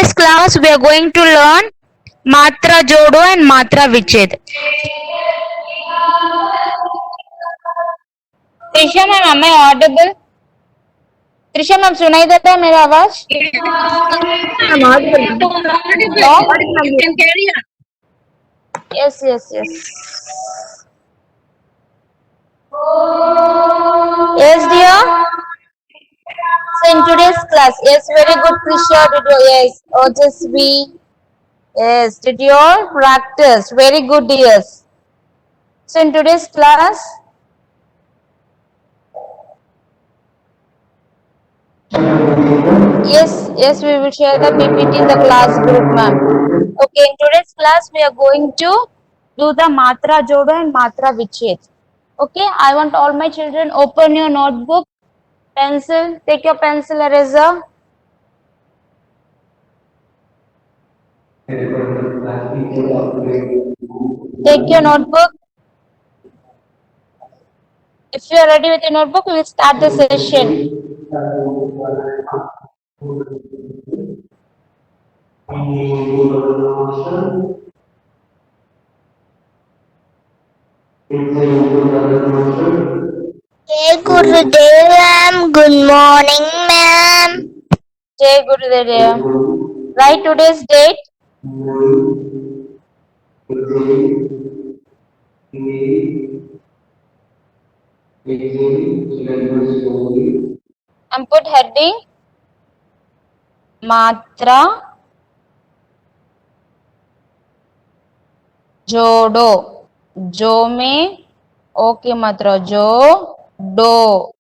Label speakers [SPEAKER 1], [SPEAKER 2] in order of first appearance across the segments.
[SPEAKER 1] today's class we are going to learn Matra Jodo and Matra Vichhed. Trisha ma'am, am I audible? Trisha ma'am, सुनाई देता है मेरा आवाज? Yes, yes, yes. Yes, dear. So in today's class, yes, very good, Trisha. Did you, yes, Ojasvi. Yes, did you all practice? Very good, dears. So in today's class, yes, we will share the PPT in the class group, ma'am. Okay, in today's class, we are going to do the Matra Jodo and Matra Vichhed. Okay, I want all my children open your notebook, pencil, take your pencil eraser. Take your notebook. If you are ready with your notebook, we will start the session.
[SPEAKER 2] Jai Gurudev ma'am, good morning ma'am.
[SPEAKER 1] Jai Gurudev. Write today's date. And put heading Matra जोड़ो. जो में ओ की मात्रा जो, dough.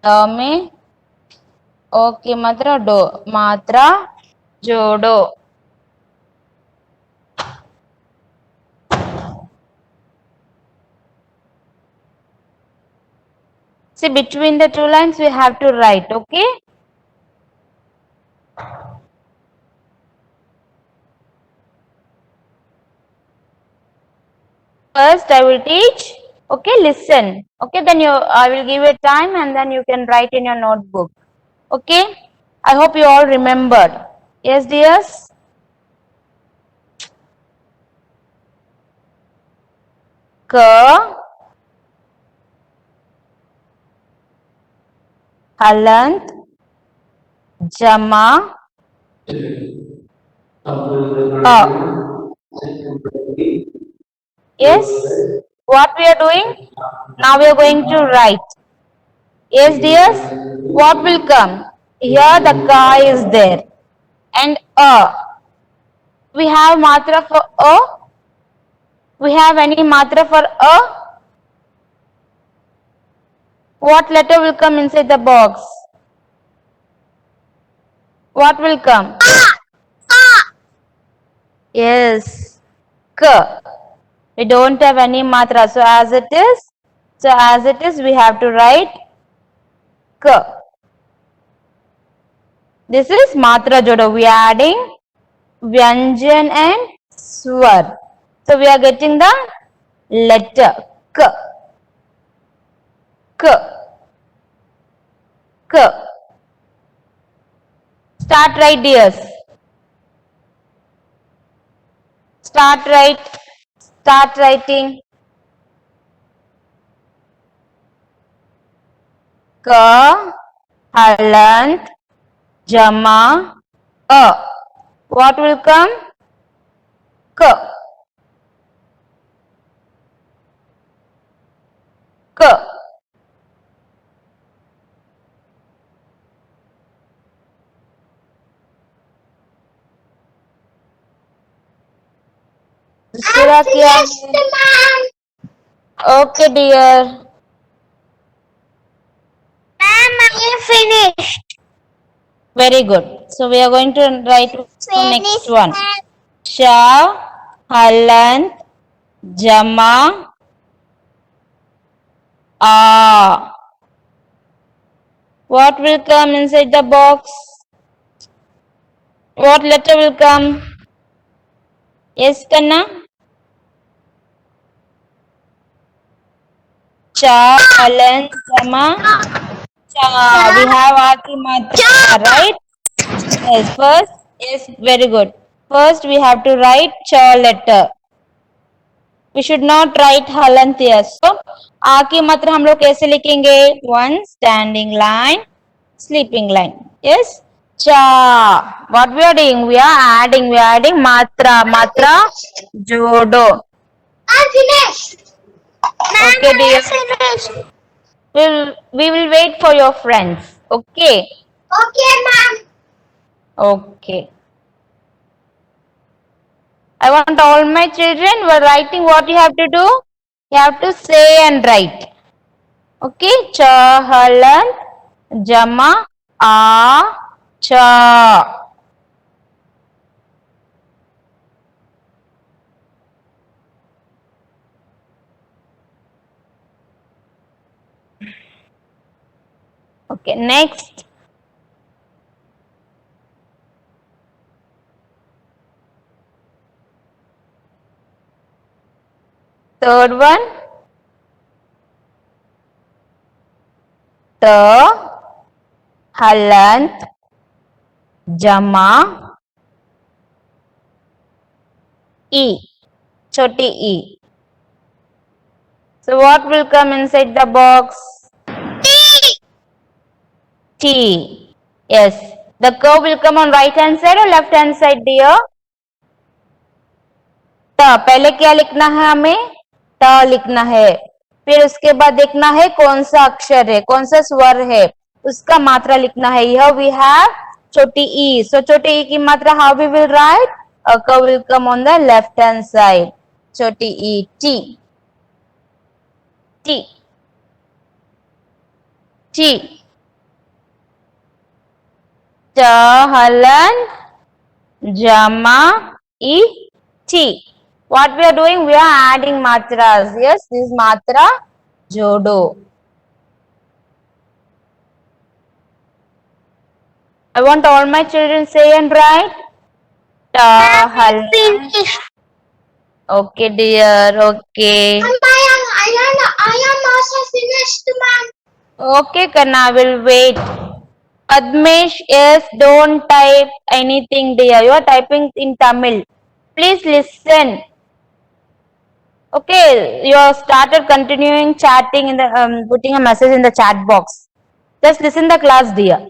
[SPEAKER 1] ड में ओ की मात्रा डो. मात्रा जोड़ो. See, between the two lines we have to write, okay? First I will teach, okay, listen. Okay, then I will give you time and then you can write in your notebook. Okay, I hope you all remembered. Yes, dears? Ka, halant, jama, Yes, what we are doing? Now we are going to write. Yes, dears, what will come? Here the ka is there. And a. We have matra for a? We have any matra for a? What letter will come inside the box? What will come? Yes, ka. We don't have any matra. So as it is, we have to write ka. This is matra jodo. We are adding Vyanjan and Swar. So we are getting the letter K. K. K. Start right, dears. Start writing. Ka, halant, jama, a. What will come? Ka. Ka. दूसरा क्या है? Okay, dear.
[SPEAKER 2] Ma'am, I finished.
[SPEAKER 1] Very good. So we are going to write next one. Sha, halant, jama, a. What will come inside the box? What letter will come? Yes, Kanna? Cha, halant, jama, cha. We have Ati Matra, right? Yes, first Yes, very good. First we have to write ch letter. We should not write हलंत here. So आ की मात्रा हम लोग कैसे लिखेंगे? One standing line, sleeping line. Yes. Cha. What we are doing? We are adding. We are adding matra. Matra. Jodo.
[SPEAKER 2] I finished. Ma'am,
[SPEAKER 1] Okay,
[SPEAKER 2] I
[SPEAKER 1] dear.
[SPEAKER 2] finished.
[SPEAKER 1] We will wait for your friends. Okay.
[SPEAKER 2] Okay, ma'am.
[SPEAKER 1] Okay. I want all my children were writing what you have to do. You have to say and write. Okay. Chahalan jama a cha. Okay. Next. Third one. The halant jama e. Choti e. So what will come inside the box? T. Yes. The curve will come on right hand side or left hand side, dear? त पहले क्या लिखना है हमें? त लिखना है. फिर उसके बाद देखना है कौन सा अक्षर है, कौन सा स्वर है, उसका मात्रा लिखना है. Here we have छोटी e. So छोटी e की मात्रा how we will write? A curve will come on the left hand side. छोटी e. T. T. T. Chahalan jama e t. What we are doing? We are adding matras. Yes, this is matra jodo. I want all my children say and write. Chahalan.
[SPEAKER 2] Finished.
[SPEAKER 1] Okay, dear. Okay.
[SPEAKER 2] I am also finished, ma'am.
[SPEAKER 1] Okay, Karna, will wait. Padmesh, yes, don't type anything, dear. You are typing in Tamil. Please listen. Okay, you have started continuing chatting in the putting a message in the chat box. Just listen the class, dear.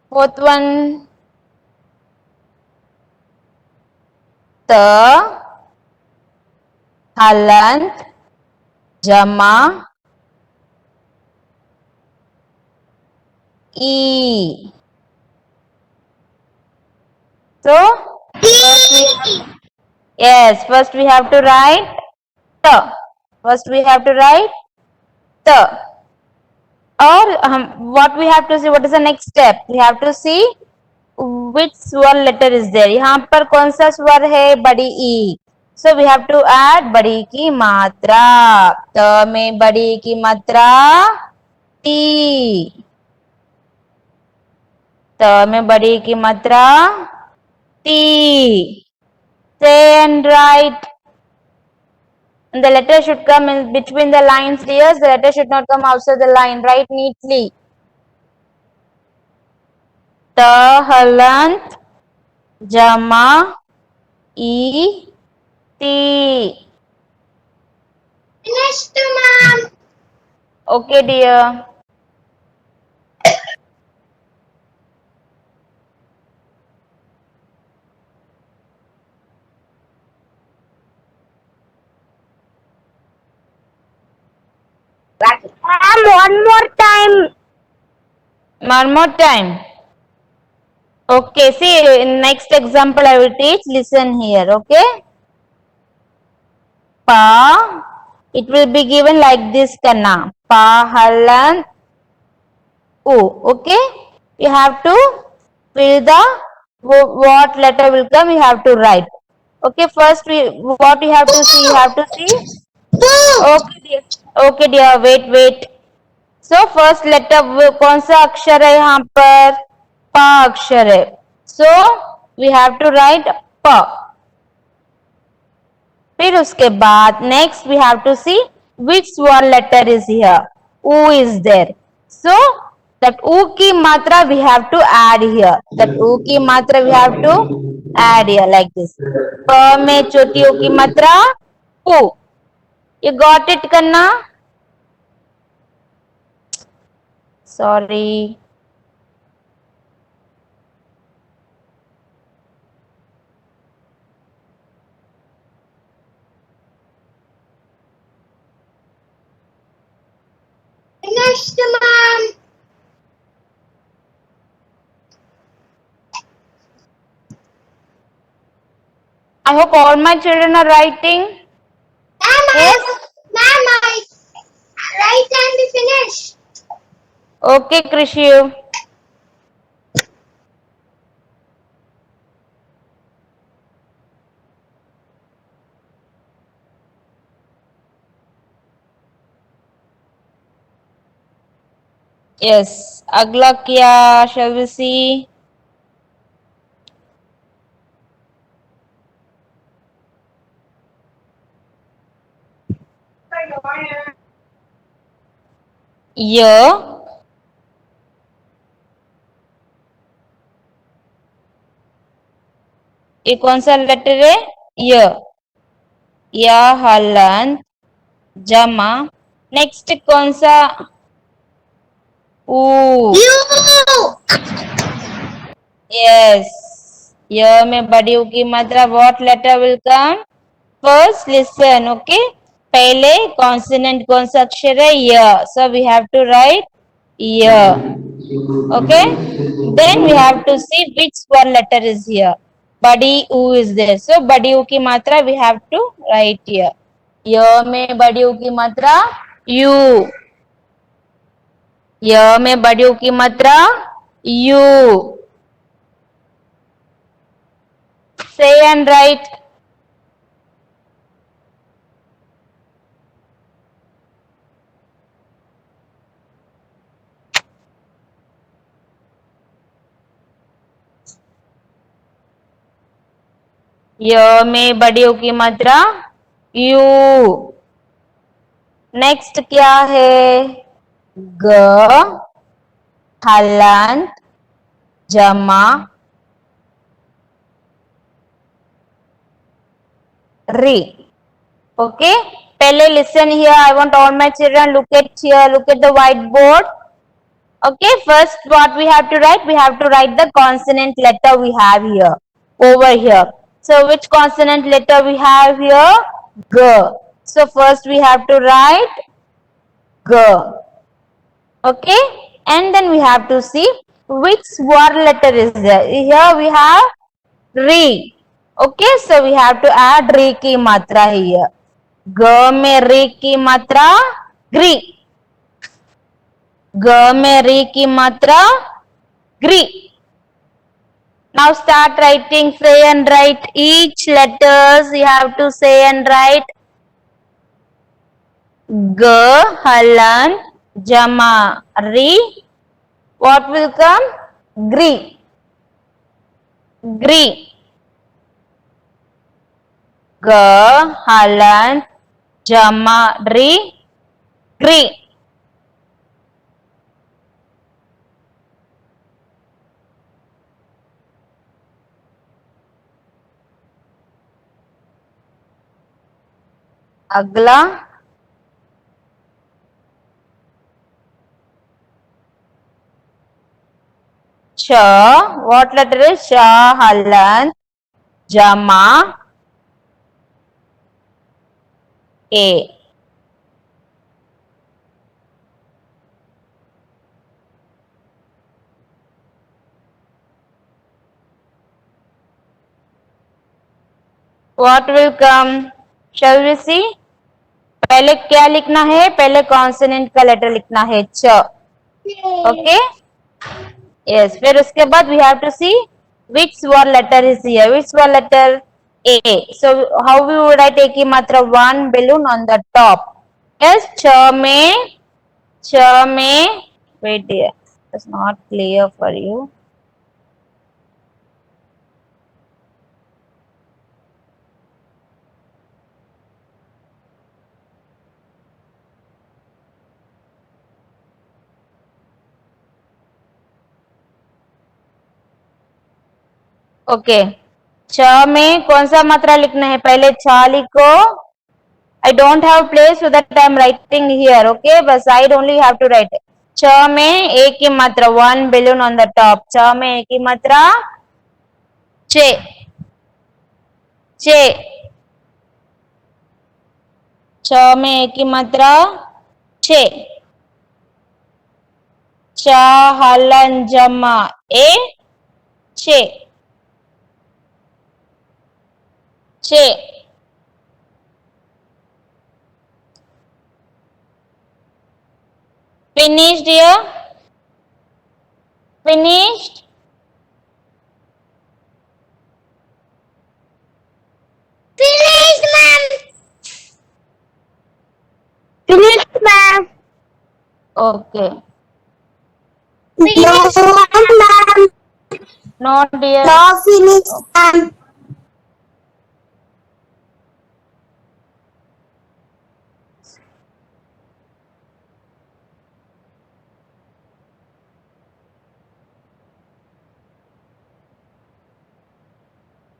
[SPEAKER 1] Fourth one. The halant jama e. So first we have to write the. First we have to write the. Or what we have to see? What is the next step? We have to see which स्वर letter is there. यहाँ पर कौन सा स्वर है? बड़ी ई. So we have to add बड़ी की मात्रा. त में बड़ी की मात्रा टी. त में बड़ी की मात्रा T. Say and write. And the letter should come in between the lines, dear. The letter should not come outside the line. Write neatly. Tahalant jama e t.
[SPEAKER 2] Finished, ma'am.
[SPEAKER 1] Okay, dear.
[SPEAKER 2] Ma'am, one more time.
[SPEAKER 1] One more time. Okay, see, in next example I will teach. Listen here, okay? Pa, it will be given like this, Kanna. Pa, halan, u. Okay? You have to fill the what letter will come. You have to write. Okay, first what you have to see. You have to see. Okay, dear. Okay, dear. Wait. So first letter कौन सा अक्षर है यहाँ पर? प अक्षर है. So we have to write प. फिर उसके बाद next we have to see which स्वर letter is here. U is there. So that U ki matra we have to add here. That U ki matra we have to add here like this. Pa mein choti U ki matra U. You got it, Kanna? Sorry.
[SPEAKER 2] Finished, ma'am.
[SPEAKER 1] I hope all my children are writing. Yes?
[SPEAKER 2] Ma'am, I write and finish.
[SPEAKER 1] Okay, Krishu. Yes. अगला क्या? Shall we see? य ये कौन सा letter है? य या हलंत जमा नेक्स्ट कौन सा? ऊ यस य में बड़ी ऊ की मात्रा what letter will come first? Listen. Okay पहले कॉन्सोनेंट कौन सा अक्षर है? य. So we have to write य. Okay then we have to see which one letter is here. बड़ी ऊ इज देयर सो बड़ी ऊ की मात्रा we have to write here. य में बड़ी ऊ की मात्रा यू. य में बड़ी ऊ की मात्रा यू. Say and write. य में बड़ी ऊ की मात्रा यू. नेक्स्ट क्या है? ग हलंत जमा री. Okay, पहले listen here. I want all my children look at here. Look at the whiteboard. Okay, first what we have to write? We have to write the consonant letter we have here over here. So which consonant letter we have here? G. So first we have to write G. Okay, and then we have to see which word letter is there. Here we have Re. Okay, so we have to add Re की मात्रा here. ग में रे की मात्रा ग्री. ग में रे की मात्रा ग्री. Now start writing. Say and write each letters. You have to say and write. G हलन जमा री. What will come? Gree. Gree. G हलन जमा री. Gree. अगला च. What letter is च हलन जमा ए. What will come? Shall we see? पहले क्या लिखना है? पहले कॉन्सोनेंट का लेटर लिखना है च. Okay yes. फिर उसके बाद we have to see which one letter is here. Which one letter? ए. So how we would write? ए की मात्रा one balloon on the top. Yes च में wait here. It's not clear for you. Okay, छ में कौन सा मात्रा लिखना है? पहले छ लिखो. I don't have place so that I am writing here. Okay, but side only you have to write. छ में एक की मात्रा, one balloon on the top. छ में एक की मात्रा छे. छे. छ में एक की मात्रा छे. छ हलन जमा ए छे. छे. Finished here? Finished?
[SPEAKER 2] Finished, ma'am. Finished, ma'am.
[SPEAKER 1] Okay.
[SPEAKER 2] Finished, ma'am.
[SPEAKER 1] No dear.
[SPEAKER 2] No, finished, ma'am.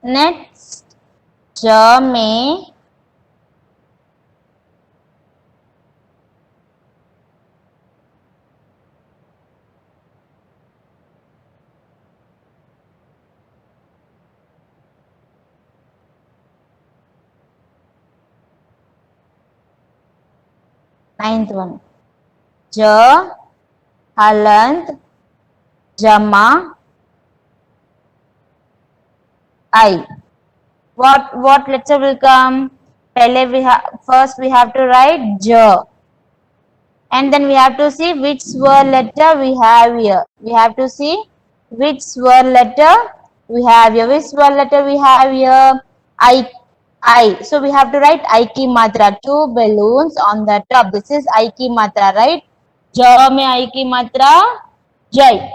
[SPEAKER 1] Next, ज में ninth one. ज हलंत जमा I. What letter will come? पहले first we have to write j, and then we have to see which swer letter we have here. We have to see which swer letter we have here. Which swer letter we have here? I. So we have to write I की मात्रा. Two balloons on the top. This is I की मात्रा, right? j में I की मात्रा जय.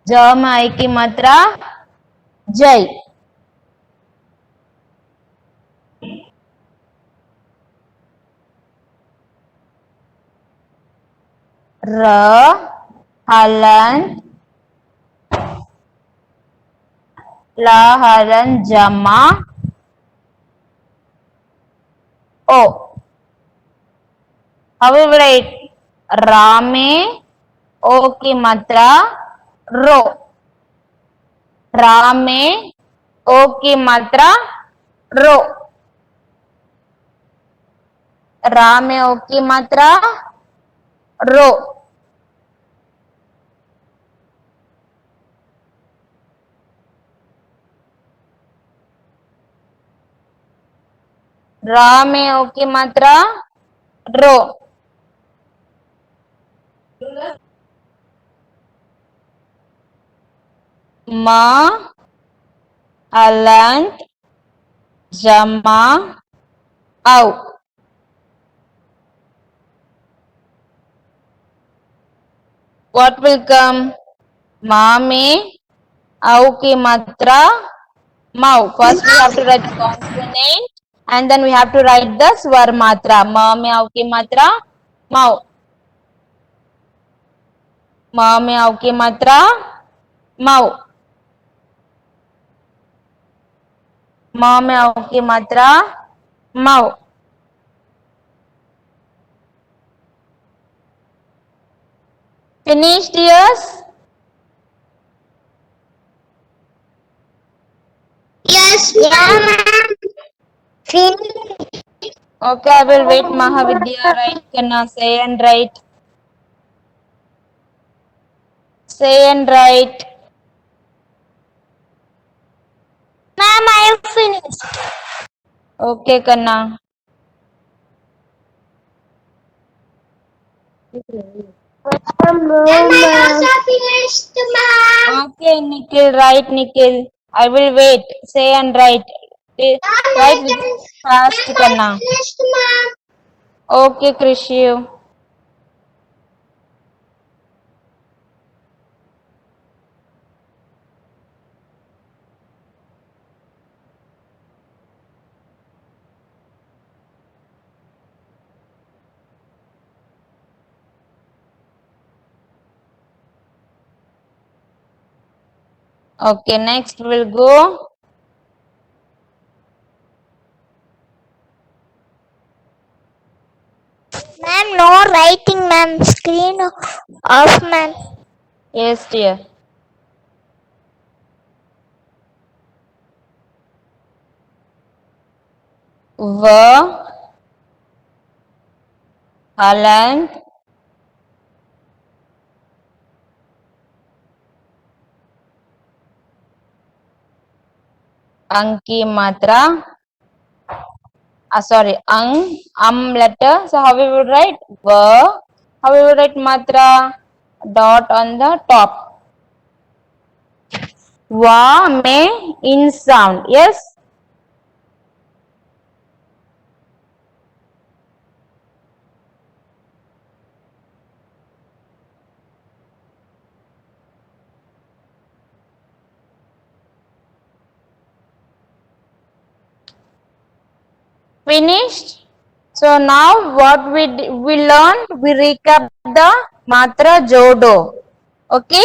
[SPEAKER 1] ज में I की मात्रा जय. र हलन ल हलन जमा ओ. હવે write रा में ओ की मात्रा रो. रा में ओ की मात्रा रो. रा में ओ की मात्रा रो. रा में ओ की मात्रा रो. म हलंत जमा औ. What will come? मा में औ की मात्रा mau. First we have to write the consonant and then we have to write the swar matra. Ma में औ की मात्रा mau. मा में औ की मात्रा mau. मा में औ की मात्रा mau. Finished, dears?
[SPEAKER 2] Yes, ma'am. Finished.
[SPEAKER 1] Okay, I will wait. Mahavidya, write. Kanna, say and write. Say and write.
[SPEAKER 2] Ma'am, I have finished.
[SPEAKER 1] Okay, Kanna.
[SPEAKER 2] Ma'am, I also finished, ma'am.
[SPEAKER 1] Okay, Nikhil, write, Nikhil. I will wait. Say and write. Write with fast,
[SPEAKER 2] Ma'am, I
[SPEAKER 1] Kanna.
[SPEAKER 2] finished, ma'am.
[SPEAKER 1] Okay, Krishu. Okay, next we'll go.
[SPEAKER 2] Ma'am, no writing, ma'am. Screen off, ma'am.
[SPEAKER 1] Yes, dear. V, Haaland, Anki Matra. Sorry, letter. So how we would write? V. How we would write Matra? Dot on the top. Va may in sound. Yes. Finished. So now what we learned, we recap the Matra Jodo. Okay.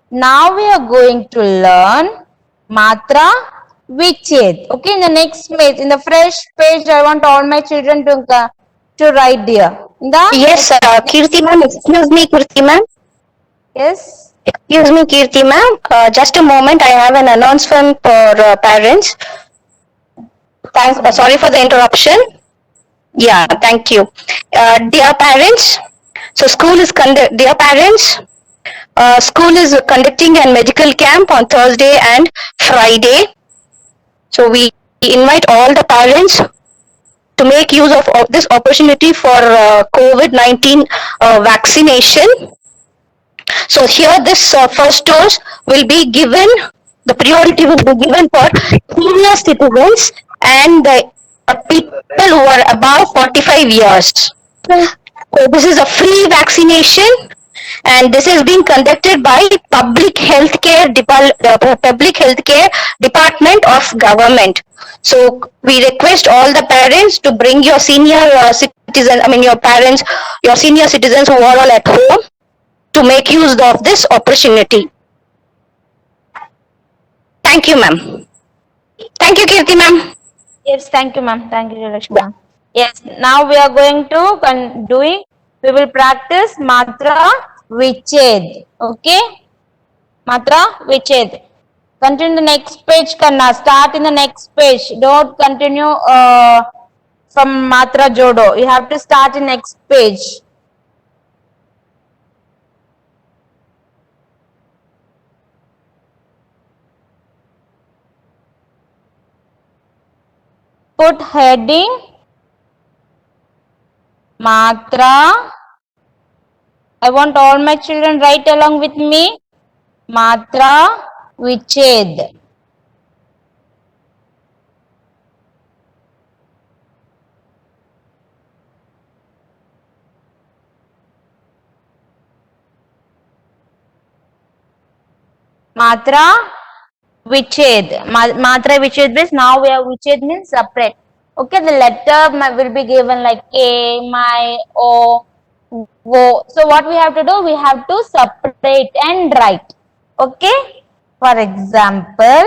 [SPEAKER 1] Now we are going to learn Matra Vichhed. Okay. In the next page, in the fresh page, I want all my children to write there.
[SPEAKER 3] Yes, Kirti ma'am. Excuse me, Kirti ma'am.
[SPEAKER 1] Yes.
[SPEAKER 3] Excuse me, Kirti ma'am. Just a moment. I have an announcement for parents. Sorry for the interruption. Yeah, thank you. Dear parents, so dear parents, school is conducting a medical camp on Thursday and Friday. So we invite all the parents to make use of this opportunity for COVID-19 vaccination. So here this first dose will be given, the priority will be given for senior citizens and the people who are above 45 years. So this is a free vaccination and this is being conducted by Public Healthcare Department of Government. So we request all the parents to bring your senior citizens, your parents, your senior citizens who are all at home, to make use of this opportunity. Thank you, ma'am. Thank you, Kirti, ma'am.
[SPEAKER 1] Yes, thank you, ma'am. Thank you, Lakshmi, ma'am. Yes, now we are going to we will practice Matra Vichhed. Okay? Matra Vichhed. Continue the next page, Kanna. Start in the next page. Don't continue from Matra Jodo. You have to start in next page. Put heading Matra. I want all my children write along with me. Matra Vichhed. Matra Vichhed. Matra Vichhed means now we have Vichhed means separate. Okay, the letter will be given like A, my, O, Wo. So what we have to do? We have to separate and write. Okay. For example,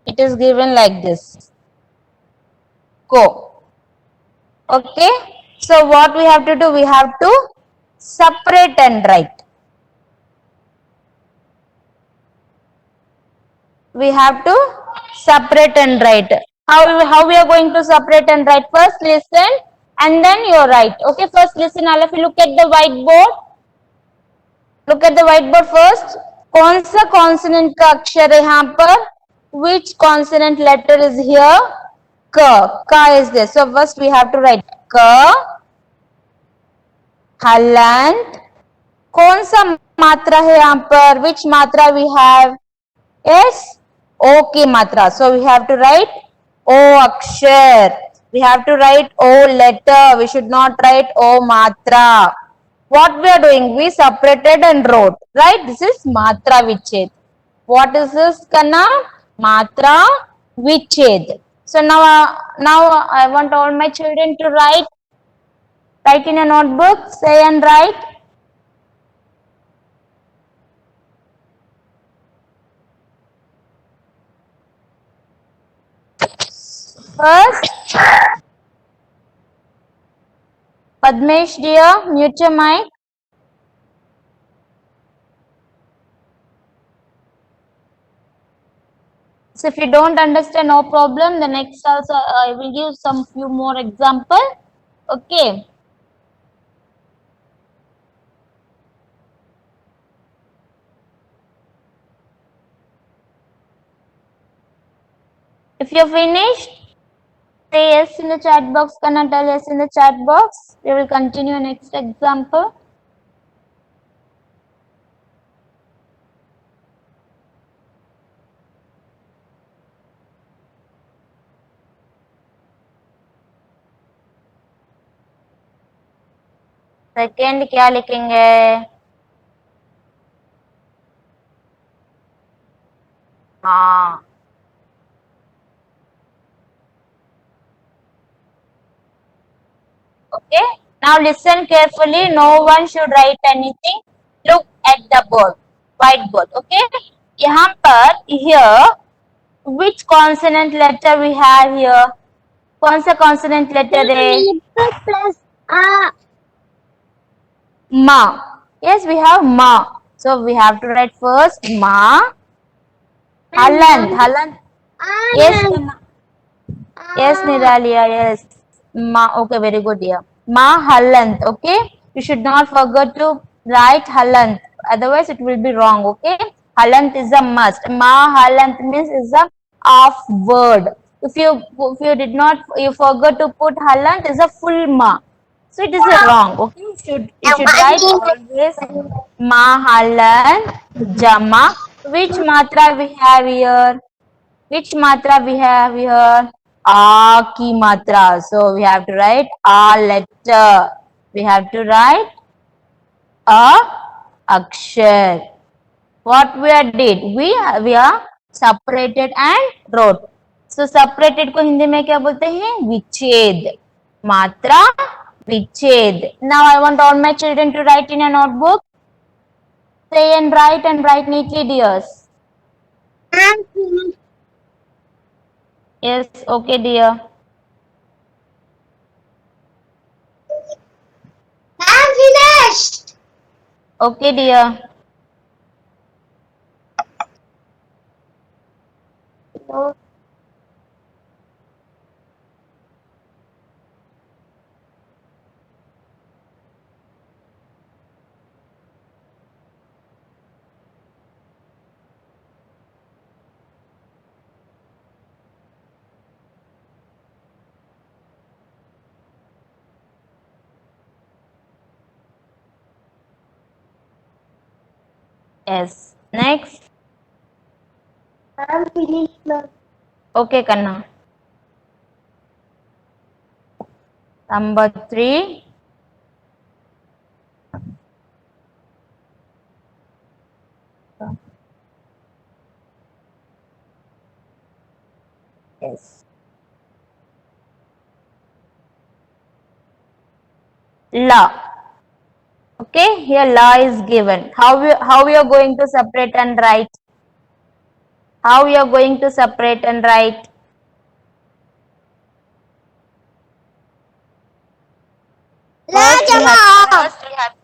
[SPEAKER 1] it is given like this. Go. Okay. So what we have to do? We have to separate and write. We have to separate and write. How we are going to separate and write? First listen and then you write. Okay, first listen, all of you look at the whiteboard. Look at the whiteboard first. कौन सा consonant का अक्षर है यहाँ पर? Which consonant letter is here? Ka. Ka is there. So first we have to write Ka. Haaland. कौन सा मात्रा है यहाँ पर? Which matra we have? Yes. O की मात्रा. So we have to write O akshar. We have to write O letter. We should not write O matra. What we are doing? We separated and wrote. Right? This is Matra Vichhed. What is this, Kanna? Matra Vichhed. So now I want all my children to write in a notebook. Say and write. First, Padmesh dear, mute your mic. So if you don't understand, no problem. The next also I will give some few more example. Okay. If you're finished, say yes in the chat box. Can tell yes in the chat box? We will continue next example. Second क्या लिखेंगे? हाँ, okay. Now listen carefully. No one should write anything. Look at the board, whiteboard. Okay. यहाँ पर here which consonant letter we have here? कौन सा consonant letter है?
[SPEAKER 2] plus a.
[SPEAKER 1] Ma. Yes, we have ma. So we have to write first ma. Halant. Yes, yes, Niralia. Yes. Ma. Okay, very good, dear. Ma halant. Okay. You should not forget to write halant. Otherwise, it will be wrong. Okay. Halant is a must. Ma halant means is a half word. If you did not you forgot to put halant is a full ma. So it is a wrong. Okay. You should write always ma halant jama. Which matra we have here? Which matra we have here? A ki matra. So we have to write a letter. We have to write a akshar. What we are did? We are separated and wrote. So separated को हिंदी में क्या बोलते हैं? विच्छेद. मात्रा विच्छेद. Now I want all my children to write in a notebook. Say and write neatly, dears. Yes, okay, dear.
[SPEAKER 2] I'm finished.
[SPEAKER 1] Okay, dear. Yes. Next.
[SPEAKER 2] I'm finished, ma'am.
[SPEAKER 1] Okay, Kanna. Number 3. Yes. La. Okay, here la is given. How we are going to separate and write? How we are going to separate and write? First we have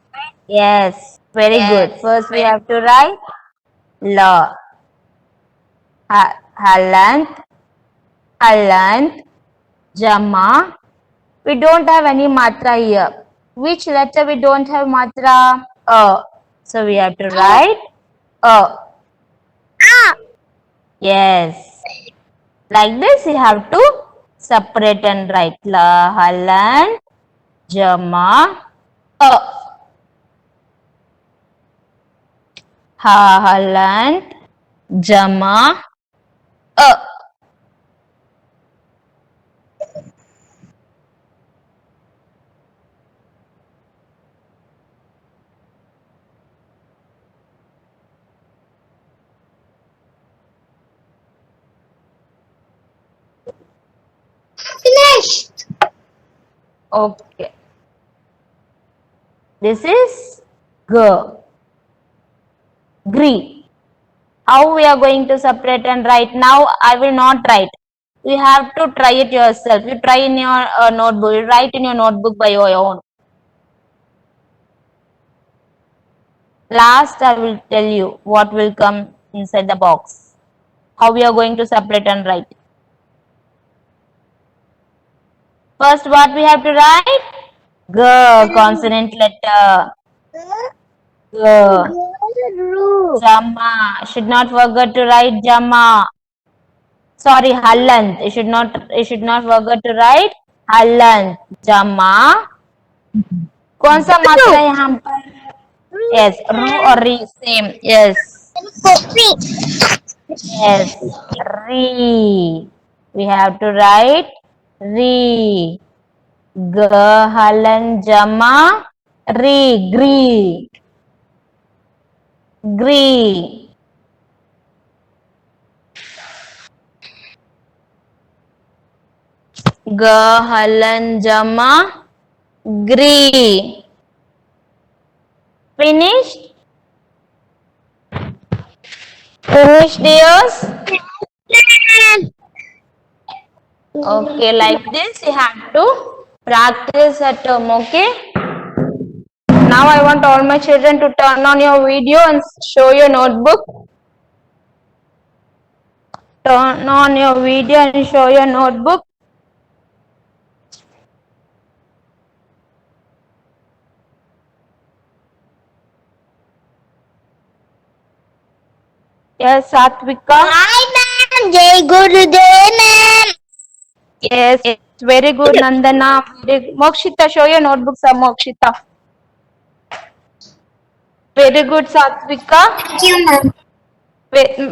[SPEAKER 1] yes, very good. First we have to write la. Halant, halant, jama. We don't have any matra here. Which letter we don't have matra? A. So we have to write a. Yes. Like this you have to separate and write la, halant, jama, a. Ha, halant, jama, a. Okay. This is G. Gree. How we are going to separate and write? Now I will not write. You have to try it yourself. You try in your notebook. You write in your notebook by your own. Last I will tell you what will come inside the box. How we are going to separate and write. First what we have to write? G, consonant letter. G. Jama. Should not forget to write Jama. Sorry, Halland. You should not forget to write Halland. Jama. कौन सा मात्रा है यहाँ पर? Yes, ru or re same. Yes. Yes. Re. We have to write re. G Halland Jama re. Gree. Gree. G Halland Jama gree. Finished? Finished, dears? Okay, like this you have to practice at home, okay? Now I want all my children to turn on your video and show your notebook. Turn on your video and show your notebook. Yes, Satvika.
[SPEAKER 2] Hi, ma'am. Jai Gurudev, ma'am.
[SPEAKER 1] Yes, it's very good, Nandana. Mokshita, show your notebook, sir, Mokshita. Very good, Satvika.
[SPEAKER 2] Thank you, ma'am.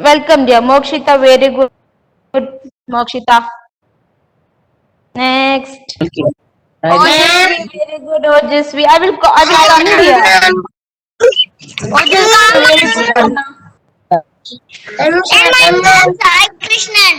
[SPEAKER 1] Welcome, dear. Mokshita, very good. Mokshita. Next. Ojasvi, very good, Ojasvi. I will come here. Ojasvi, very good.
[SPEAKER 2] And my mom, Sai Krishnan.